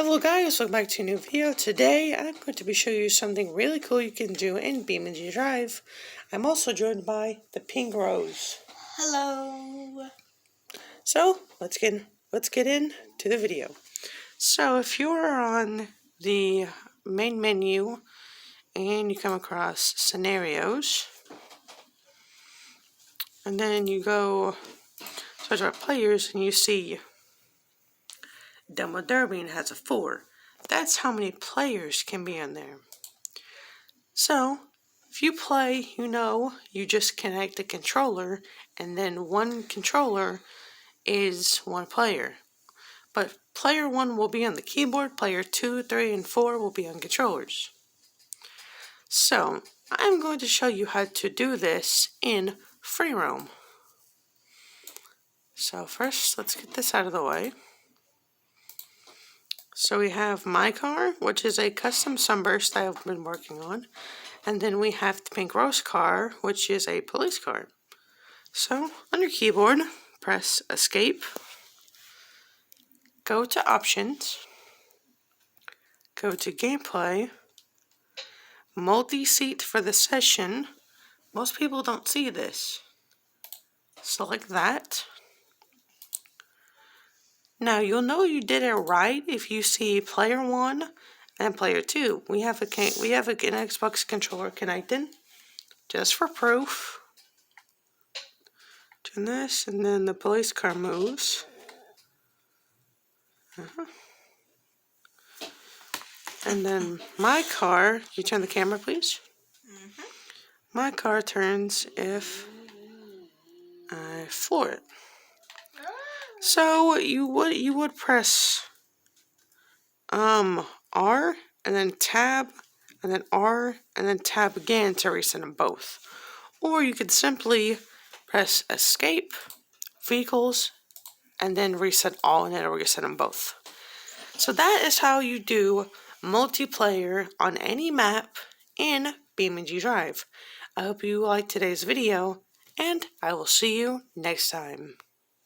Hello guys, welcome back to a new video. Today I'm going to be showing you something really cool you can do in BeamNG Drive. I'm also joined by the Pink Rose. Hello. So let's get into the video. So if you are on the main menu and you come across scenarios, and then you go search our players and you see Demo Derby and has a 4. That's how many players can be in there. So, if you play, you just connect the controller, and then one controller is one player. But player 1 will be on the keyboard, player 2, 3, and 4 will be on controllers. So, I'm going to show you how to do this in free roam. So first, let's get this out of the way. So we have my car, which is a custom sunburst I've been working on. And then we have the Pink Rose car, which is a police car. So, on your keyboard, press Escape, go to Options, go to Gameplay, Multi-Seat for the session. Most people don't see this. Select that. Now, you'll know you did it right if you see Player 1 and Player 2. We have an Xbox controller connected, just for proof. Turn this, and then the police car moves. And then my car, you turn the camera, please. My car turns if I floor it. So you would press R and then tab and then R and then tab again to reset them both. Or you could simply press Escape, Vehicles, and then reset all, and it'll reset them both. So that is how you do multiplayer on any map in BeamNG Drive. I hope you liked today's video, and I will see you next time.